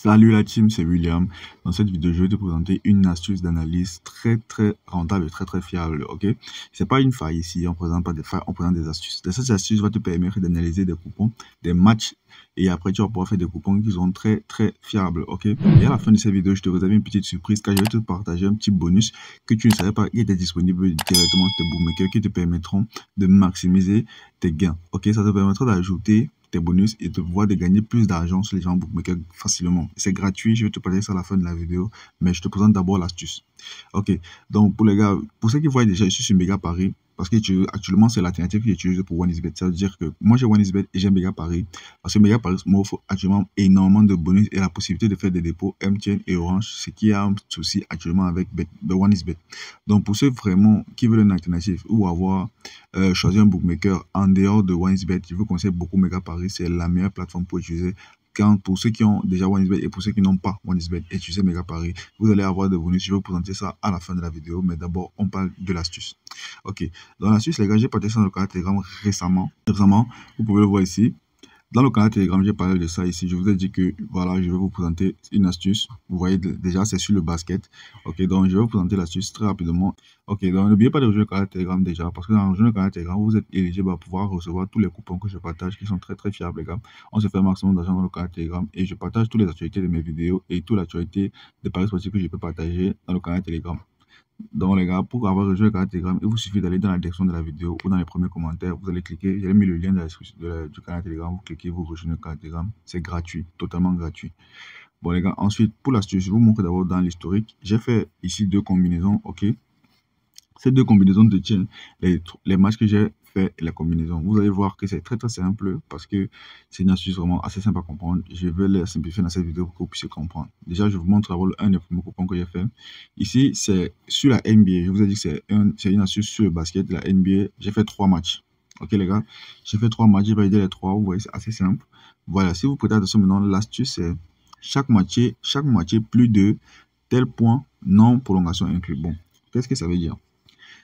Salut la team, c'est William. Dans cette vidéo, je vais te présenter une astuce d'analyse très rentable et très fiable. Ok, c'est pas une faille ici, on présente pas des failles, on présente des astuces. Cette astuce va te permettre d'analyser des coupons, des matchs, et après tu vas pouvoir faire des coupons qui sont très fiables. Ok, et à la fin de cette vidéo, je te réserve une petite surprise car je vais te partager un petit bonus que tu ne savais pas qui était disponible directement sur tes bookmakers qui te permettront de maximiser tes gains. Ok, ça te permettra d'ajouter tes bonus et de pouvoir de gagner plus d'argent sur les gens bookmakers facilement. C'est gratuit, je vais te parler ça à la fin de la vidéo, mais je te présente d'abord l'astuce. Ok, donc pour les gars, pour ceux qui voient déjà, je suis sur Mega Paris, parce que actuellement c'est l'alternative que j'utilise pour OneXBet. Ça veut dire que moi j'ai OneXBet et j'ai Mega Paris, parce que Mega Paris m'offre actuellement énormément de bonus et la possibilité de faire des dépôts MTN et Orange, ce qui a un souci actuellement avec OneXBet. Donc pour ceux vraiment qui veulent une alternative ou avoir choisi un bookmaker en dehors de OneXBet, je vous conseille beaucoup Mega Paris, c'est la meilleure plateforme pour utiliser. Pour ceux qui ont déjà OneXBet et pour ceux qui n'ont pas OneXBet, utilisez Mega Paris. Vous allez avoir des bonus. Je vais vous présenter ça à la fin de la vidéo, mais d'abord, on parle de l'astuce. Ok, dans l'astuce, les gars, j'ai partagé ça dans le canal Telegram récemment. Vous pouvez le voir ici. Dans le canal Telegram, j'ai parlé de ça ici. Je vous ai dit que voilà, je vais vous présenter une astuce. Vous voyez déjà, c'est sur le basket. Ok, donc je vais vous présenter l'astuce très rapidement. Ok, donc n'oubliez pas de rejoindre le canal Telegram déjà, parce que dans le canal Telegram, vous êtes éligible à pouvoir recevoir tous les coupons que je partage qui sont très fiables, les gars. On se fait un maximum d'argent dans le canal Telegram et je partage toutes les actualités de mes vidéos et toute l'actualité des paris sportifs que je peux partager dans le canal Telegram. Donc les gars, pour avoir rejoint le canal Telegram, il vous suffit d'aller dans la description de la vidéo ou dans les premiers commentaires. Vous allez cliquer, j'ai mis le lien de la description du canal Telegram. Vous cliquez, vous rejoignez le canal Telegram. C'est gratuit, totalement gratuit. Bon les gars, ensuite pour l'astuce, je vous montre d'abord dans l'historique. J'ai fait ici deux combinaisons, ok. Ces deux combinaisons détiennent les matchs que j'ai fait et la combinaison. Vous allez voir que c'est très simple parce que c'est une astuce vraiment assez simple à comprendre. Je vais la simplifier dans cette vidéo pour que vous puissiez comprendre. Déjà, je vous montre d'abord un des premiers coupons que j'ai fait. Ici, c'est sur la NBA. Je vous ai dit que c'est une astuce sur le basket de la NBA. J'ai fait 3 matchs. Ok les gars, j'ai fait 3 matchs, j'ai validé les 3. Vous voyez, c'est assez simple. Voilà, si vous prêtez attention maintenant, l'astuce c'est chaque moitié plus de tel point, non prolongation inclus. Bon, qu'est-ce que ça veut dire?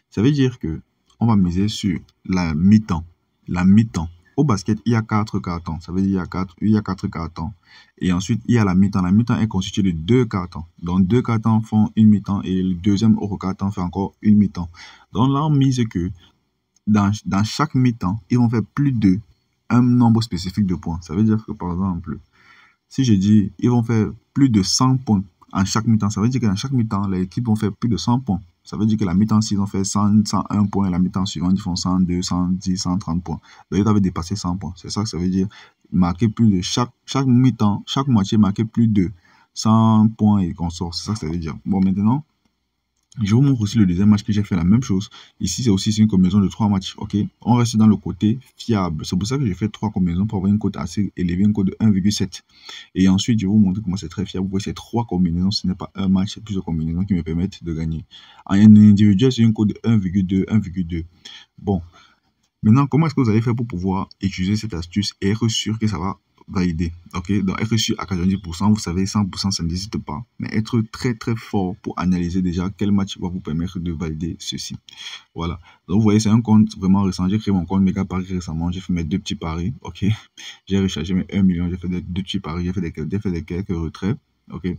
Ça veut dire que on va miser sur la mi-temps. La mi-temps. Au basket, il y a 4 cartons. Ça veut dire il y a 4 cartons. Et ensuite, il y a la mi-temps. La mi-temps est constituée de 2 cartons. Donc, 2 cartons font une mi-temps et le deuxième autre carton fait encore une mi-temps. Donc là, on mise que dans chaque mi-temps, ils vont faire plus de un nombre spécifique de points. Ça veut dire que, par exemple, si je dis ils vont faire plus de 100 points en chaque mi-temps, ça veut dire que dans chaque mi-temps, les équipes vont faire plus de 100 points. Ça veut dire que la mi-temps, s'ils ont fait 100, 101 points, et la mi-temps suivante, ils font 102, 110, 130 points. Donc, ils avaient dépassé 100 points. C'est ça que ça veut dire. Marquer plus de chaque mi-temps, chaque moitié, marquer plus de 100 points et qu'on sort. C'est ça que ça veut dire. Bon, maintenant, je vous montre aussi le deuxième match que j'ai fait la même chose. Ici, c'est aussi une combinaison de 3 matchs. Ok, on reste dans le côté fiable. C'est pour ça que j'ai fait 3 combinaisons pour avoir une cote assez élevée, une cote de 1,7. Et ensuite, je vais vous montrer comment c'est très fiable. Vous voyez, c'est 3 combinaisons. Ce n'est pas un match, c'est plusieurs combinaisons qui me permettent de gagner. En individuel, c'est une cote de 1,2, 1,2. Bon, maintenant, comment est-ce que vous allez faire pour pouvoir utiliser cette astuce et être sûr que ça va valider? Ok, donc être sûr à 90%, vous savez, 100% ça n'existe pas, mais être très fort pour analyser déjà quel match va vous permettre de valider ceci. Voilà, donc vous voyez, c'est un compte vraiment récent. J'ai créé mon compte Mega Paris récemment, j'ai fait mes 2 petits paris, ok, j'ai rechargé mes 1 million, j'ai fait des 2 petits paris, j'ai fait des quelques retraits, ok.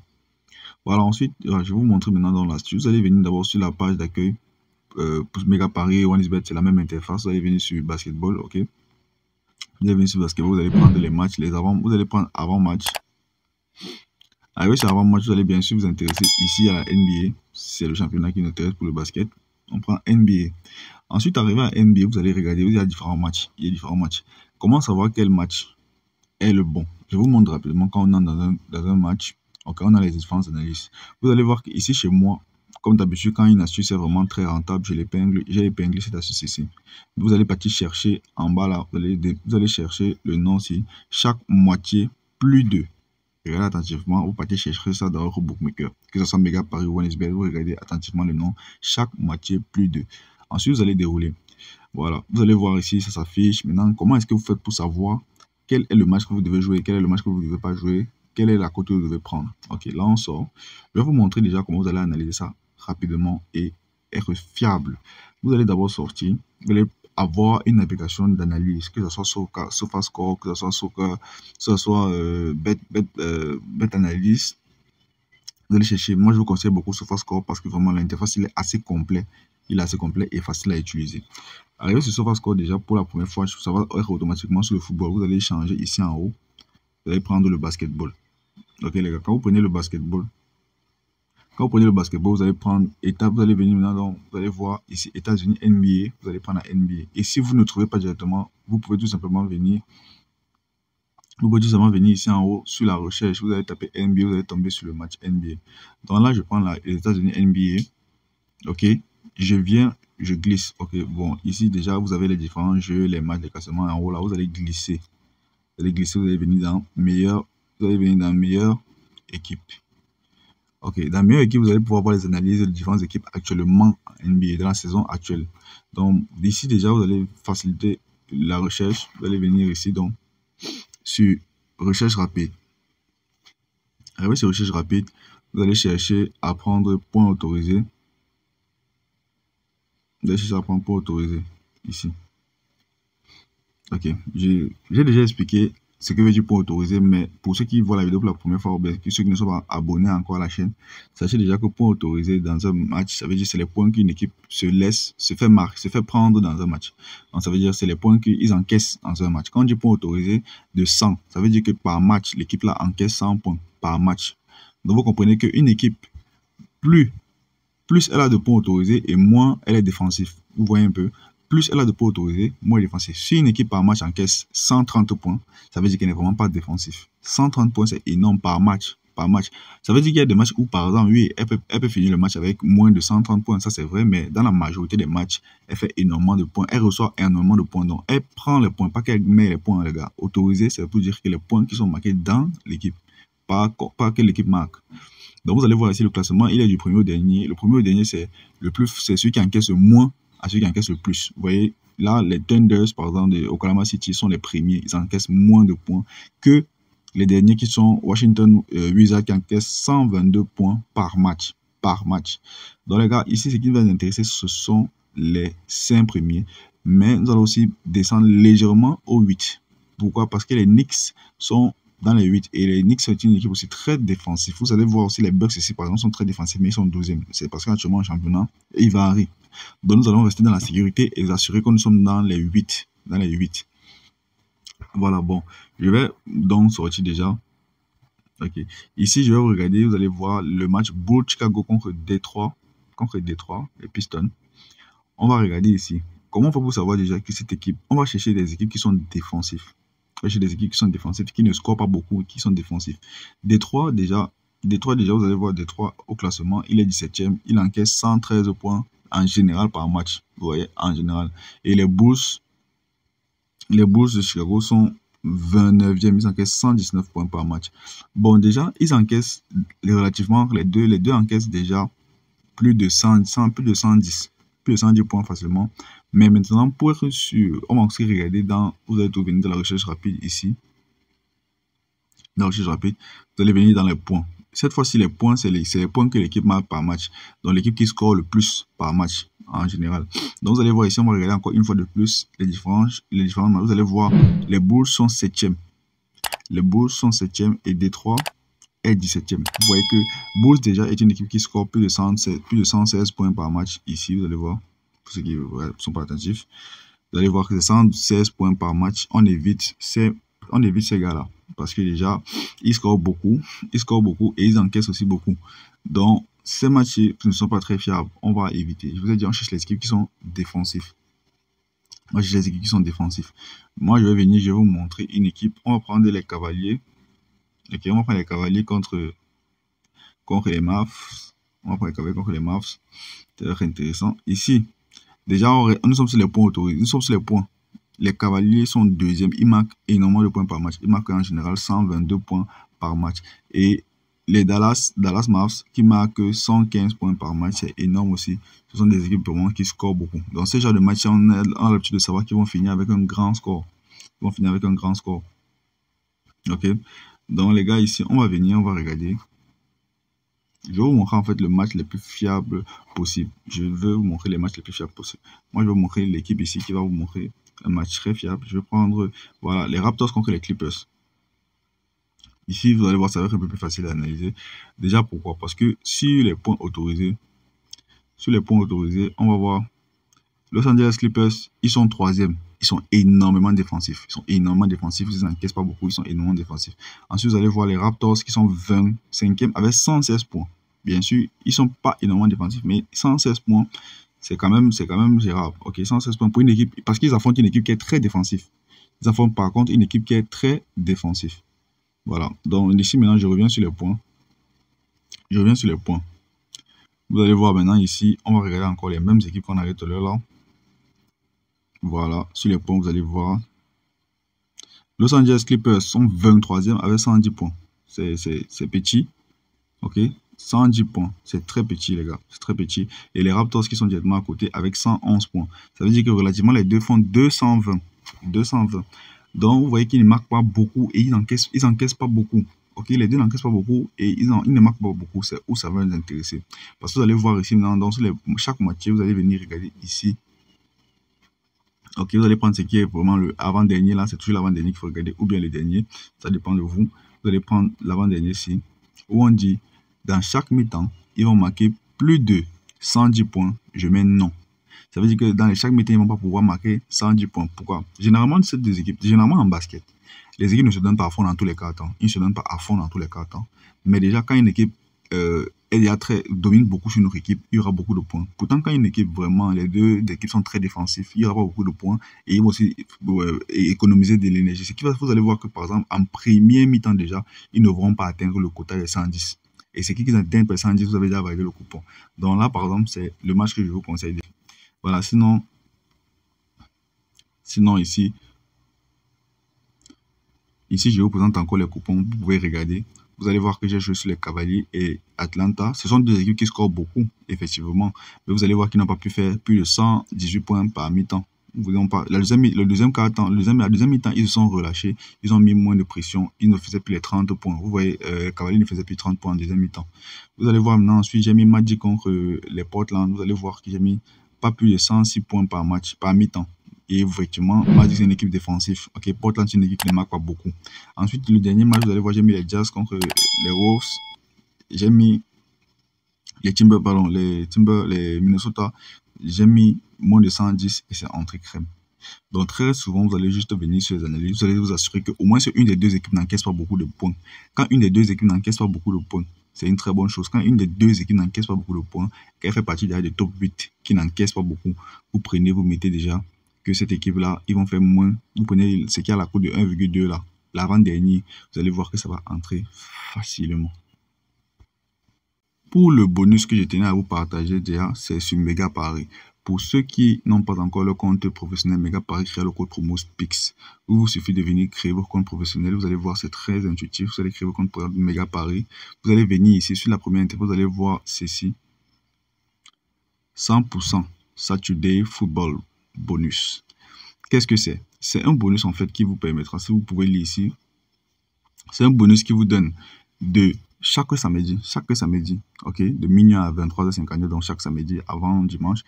Voilà, ensuite, je vais vous montrer maintenant dans l'astuce. Vous allez venir d'abord sur la page d'accueil pour Mega Paris et OneXBet, c'est la même interface. Vous allez venir sur basketball, ok. Vous allez venir sur basketball, vous allez prendre les matchs, vous allez prendre avant-match. Arrivé sur avant-match, vous allez bien sûr vous intéresser ici à la NBA. C'est le championnat qui nous intéresse pour le basket. On prend NBA. Ensuite, arrivé à NBA, vous allez regarder, il y a différents matchs. Comment savoir quel match est le bon? Je vous montre rapidement quand on est dans un match. Ok, on a les différentes analyses. Vous allez voir qu'ici, chez moi, comme d'habitude, quand une astuce est vraiment très rentable, j'ai épinglé cette astuce ici. Vous allez partir chercher en bas là, vous allez chercher le nom ici, chaque moitié plus de. Regardez attentivement, vous partez chercher ça dans votre bookmaker, que ce soit Mega Paris ou OneXBet, vous regardez attentivement le nom, chaque moitié plus de. Ensuite, vous allez dérouler. Voilà, vous allez voir ici, ça s'affiche. Maintenant, comment est-ce que vous faites pour savoir quel est le match que vous devez jouer, quel est le match que vous ne devez pas jouer, quelle est la cote que vous devez prendre? Ok, là on sort. Je vais vous montrer déjà comment vous allez analyser ça rapidement et être fiable. Vous allez d'abord sortir, vous allez avoir une application d'analyse, que ce soit SofaScore, que ce soit Soccer, que ce soit Bet Analyst. Vous allez chercher. Moi, je vous conseille beaucoup SofaScore parce que vraiment l'interface il est assez complet. Il est assez complet et facile à utiliser. Arrivé sur SofaScore déjà pour la première fois, ça va être automatiquement sur le football. Vous allez changer ici en haut. Vous allez prendre le basketball. Ok les gars, quand vous prenez le basketball, vous allez prendre étape, vous allez venir maintenant, donc, vous allez voir ici États-Unis NBA, vous allez prendre la NBA. Et si vous ne trouvez pas directement, vous pouvez tout simplement venir ici en haut sur la recherche, vous allez taper NBA, vous allez tomber sur le match NBA. Donc là, je prends les États-Unis NBA. Ok, je glisse. Ok, bon, ici déjà, vous avez les différents jeux, les matchs, les classements en haut là, vous allez glisser. Vous allez glisser, vous allez venir dans meilleure équipe. Ok, dans meilleure équipe, vous allez pouvoir voir les analyses des différentes équipes actuellement en NBA, dans la saison actuelle. Donc, d'ici déjà, vous allez faciliter la recherche. Vous allez venir ici, donc, sur recherche rapide. Avec sur recherche rapide, vous allez chercher à prendre point autorisé. Vous allez chercher à prendre point autorisé, ici. Ok, j'ai déjà expliqué ce que veut dire point autorisé, mais pour ceux qui voient la vidéo pour la première fois, ou bien ceux qui ne sont pas abonnés encore à la chaîne, sachez déjà que point autorisé dans un match, ça veut dire que c'est les points qu'une équipe se fait prendre dans un match. Donc ça veut dire que c'est les points qu'ils encaissent dans un match. Quand on dit point autorisé de 100, ça veut dire que par match, l'équipe là encaisse 100 points par match. Donc vous comprenez qu'une équipe, plus elle a de points autorisés et moins elle est défensive. Vous voyez un peu. Plus elle a de points autorisés, moins défensif. Si une équipe par match encaisse 130 points, ça veut dire qu'elle n'est vraiment pas défensif. 130 points, c'est énorme par match. Ça veut dire qu'il y a des matchs où, par exemple, oui, elle peut finir le match avec moins de 130 points. Ça, c'est vrai, mais dans la majorité des matchs, elle fait énormément de points. Elle reçoit énormément de points. Donc, elle prend les points, pas qu'elle met les points, les gars. Autorisé, c'est pour dire que les points qui sont marqués dans l'équipe, pas que l'équipe marque. Donc, vous allez voir ici le classement. Il est du premier au dernier. Le premier au dernier, c'est celui qui encaisse le moins à celui qui encaisse le plus. Vous voyez, là, les Thunders, par exemple, de Oklahoma City sont les premiers. Ils encaissent moins de points que les derniers qui sont Washington Wizards qui encaissent 122 points par match. Donc, les gars, ici, ce qui va nous intéresser, ce sont les 5 premiers. Mais nous allons aussi descendre légèrement au 8. Pourquoi? Parce que les Knicks sont dans les 8. Et les Knicks sont une équipe aussi très défensive. Vous allez voir aussi les Bucks ici, par exemple, sont très défensifs, mais ils sont 12e. C'est parce qu'actuellement, en championnat, ils varient. Donc, nous allons rester dans la sécurité et nous assurer que nous sommes dans les 8. Voilà, bon. Je vais donc sortir déjà. Ok. Ici, je vais regarder, vous allez voir le match Bulls Chicago contre Détroit, les Pistons. On va regarder ici. Comment faut-il savoir déjà que cette équipe, on va chercher des équipes qui sont défensives. Chez des équipes qui sont défensives, qui ne scorent pas beaucoup, qui sont défensifs. Détroit, déjà, vous allez voir Détroit au classement, il est 17e, il encaisse 113 points en général par match. Vous voyez, en général. Et les Bulls de Chicago sont 29e, ils encaissent 119 points par match. Bon, déjà, ils encaissent relativement, les deux encaissent déjà plus de 110 points facilement. Mais maintenant, pour être sûr, on va aussi regarder vous allez venir dans la recherche rapide ici. Dans la recherche rapide, vous allez venir dans les points. Cette fois-ci, les points, c'est les points que l'équipe marque par match. Donc, l'équipe qui score le plus par match en général. Donc, vous allez voir ici, on va regarder encore une fois de plus les différents matchs. Vous allez voir, les Bulls sont 7e. Les Bulls sont 7e et Détroit est 17e. Vous voyez que Bulls déjà est une équipe qui score plus de 116 points par match. Ici, vous allez voir, pour ceux qui ne sont pas attentifs, vous allez voir que c'est 116 points par match. On évite ces gars-là. Parce que déjà, ils scorent beaucoup et ils encaissent aussi beaucoup. Donc, ces matchs ne sont pas très fiables. On va éviter. Je vous ai dit, on cherche les équipes qui sont défensives. Moi, je cherche les équipes qui sont défensives. Moi, je vais venir, je vais vous montrer une équipe. On va prendre les Cavaliers. Ok, on va prendre les Cavaliers contre les Mavs. On va prendre les Cavaliers contre les Mavs. C'est très intéressant. Ici, déjà, nous sommes sur les points autorisés. Nous sommes sur les points. Les Cavaliers sont 2e. Ils marquent énormément de points par match. Ils marquent en général 122 points par match. Et les Dallas Mavs qui marquent 115 points par match, c'est énorme aussi. Ce sont des équipes vraiment qui scorent beaucoup. Dans ce genre de match, on a l'habitude de savoir qu'ils vont finir avec un grand score. Ok. Donc les gars, ici, on va venir, on va regarder. Je vais vous montrer en fait le match le plus fiable possible. Je veux vous montrer les matchs les plus fiables possibles. Moi, je vais vous montrer l'équipe ici qui va vous montrer un match très fiable. Je vais prendre, voilà, les Raptors contre les Clippers. Ici, vous allez voir, ça va être un peu plus facile à analyser. Déjà, pourquoi? Parce que sur les points autorisés, on va voir Los Angeles Clippers, ils sont troisième. Ils sont énormément défensifs. Ils n'encaissent pas beaucoup. Ils sont énormément défensifs. Ensuite, vous allez voir les Raptors qui sont 25e avec 116 points. Bien sûr, ils ne sont pas énormément défensifs, mais 116 points, c'est quand même gérable. Ok, 116 points pour une équipe, parce qu'ils affrontent une équipe qui est très défensive. Ils affrontent par contre une équipe qui est très défensive. Voilà. Donc ici, maintenant, je reviens sur les points. Vous allez voir maintenant ici, on va regarder encore les mêmes équipes qu'on avait tout à l'heure là. Voilà, sur les points, vous allez voir. Los Angeles Clippers sont 23e avec 110 points. C'est petit. Ok, 110 points. C'est très petit, les gars. C'est très petit. Et les Raptors qui sont directement à côté avec 111 points. Ça veut dire que relativement, les deux font 220. 220. Donc, vous voyez qu'ils ne marquent pas beaucoup et ils encaissent pas beaucoup. Ok, les deux n'encaissent pas beaucoup et ils ne marquent pas beaucoup. C'est où ça va nous intéresser. Parce que vous allez voir ici, dans chaque moitié, vous allez venir regarder ici. Ok, vous allez prendre ce qui est vraiment le avant-dernier. Là, c'est toujours l'avant-dernier qu'il faut regarder ou bien le dernier. Ça dépend de vous. Vous allez prendre l'avant-dernier ici où on dit dans chaque mi-temps, ils vont marquer plus de 110 points. Je mets non. Ça veut dire que dans chaque mi-temps, ils ne vont pas pouvoir marquer 110 points. Pourquoi? Généralement, ces deux équipes, généralement en basket, les équipes ne se donnent pas à fond dans tous les cartons. Ils ne se donnent pas à fond dans tous les cartons. Mais déjà, quand une équipe domine beaucoup sur notre équipe, il y aura beaucoup de points. Pourtant, quand une équipe, vraiment, les deux équipes sont très défensives, il n'y aura pas beaucoup de points et ils vont aussi économiser de l'énergie. Ce qui va, vous allez voir que, par exemple, en premier mi-temps déjà, ils ne vont pas atteindre le quota des 110. Et ce qui atteignent les 110, vous avez déjà validé le coupon. Donc là, par exemple, c'est le match que je vous conseille. Voilà, sinon ici, je vous présente encore les coupons. Vous pouvez regarder. Vous allez voir que j'ai joué sur les Cavaliers et Atlanta. Ce sont deux équipes qui scorent beaucoup, effectivement. Mais vous allez voir qu'ils n'ont pas pu faire plus de 118 points par mi-temps. La deuxième mi-temps, ils se sont relâchés. Ils ont mis moins de pression. Ils ne faisaient plus les 30 points. Vous voyez, les Cavaliers ne faisaient plus 30 points en deuxième mi-temps. Vous allez voir maintenant, ensuite, j'ai mis Magic contre les Portland. Vous allez voir que j'ai mis pas plus de 106 points par match, par mi-temps. Et effectivement, Magic, c'est une équipe défensive. Ok, Portland, c'est une équipe qui ne marque pas beaucoup. Ensuite, le dernier match, vous allez voir, j'ai mis les Jazz contre les Wolves. J'ai mis les les Minnesota. J'ai mis moins de 110 et c'est entrée crème. Donc, très souvent, vous allez juste venir sur les analyses. Vous allez vous assurer qu'au moins une des deux équipes n'encaisse pas beaucoup de points. Quand une des deux équipes n'encaisse pas beaucoup de points, c'est une très bonne chose. Quand une des deux équipes n'encaisse pas beaucoup de points, qu'elle fait partie des top 8 qui n'encaisse pas beaucoup, vous mettez déjà que cette équipe-là, ils vont faire moins. Vous prenez ce qui a la cote de 1,2 là, l'avant-dernier, vous allez voir que ça va entrer facilement. Pour le bonus que je tenais à vous partager déjà, c'est sur Mega Paris. Pour ceux qui n'ont pas encore le compte professionnel Mega Paris, créez le code promo SPIX. Il vous suffit de venir créer votre compte professionnel. Vous allez voir, c'est très intuitif. Vous allez créer votre compte Mega Paris. Vous allez venir ici sur la première interface. Vous allez voir ceci. 100% Saturday Football Bonus. Qu'est-ce que c'est? C'est un bonus en fait qui vous permettra, si vous pouvez lire ici, c'est un bonus qui vous donne de chaque samedi, ok, de minuit à 23h59, donc chaque samedi avant dimanche,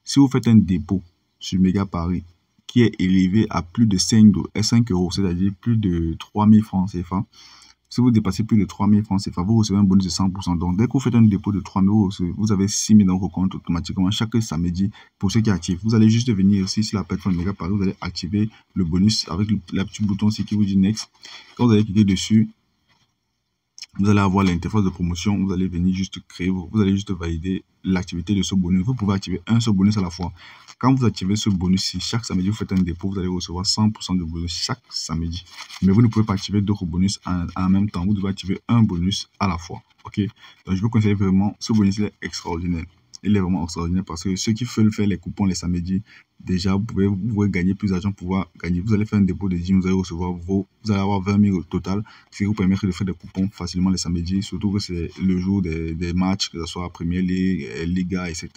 si vous faites un dépôt sur Mega Paris qui est élevé à plus de 5 euros, c'est-à-dire plus de 3000 francs CFA, si vous dépassez plus de 3000 francs CFA, vous recevez un bonus de 100%. Donc, dès que vous faites un dépôt de 3000 euros, vous avez 6000 dans vos comptes automatiquement chaque samedi pour ceux qui activent. Vous allez juste venir ici sur la plateforme Mega Paris, vous allez activer le bonus avec le petit bouton ici qui vous dit Next. Quand vous allez cliquer dessus, vous allez avoir l'interface de promotion, vous allez venir juste créer, vous allez juste valider l'activité de ce bonus. Vous pouvez activer un seul bonus à la fois. Quand vous activez ce bonus, chaque samedi, vous faites un dépôt, vous allez recevoir 100% de bonus chaque samedi. Mais vous ne pouvez pas activer d'autres bonus en même temps. Vous devez activer un bonus à la fois. Ok? Donc, je vous conseille vraiment, ce bonus est extraordinaire. Il est vraiment extraordinaire parce que ceux qui veulent faire les coupons les samedis, déjà, vous pouvez gagner plus d'argent pour pouvoir gagner. Vous allez faire un dépôt de 10 000, vous allez recevoir vous allez avoir 20 000 au total, ce qui vous permettra de faire des coupons facilement les samedis, surtout que c'est le jour des matchs, que ce soit Premier League, Liga, etc.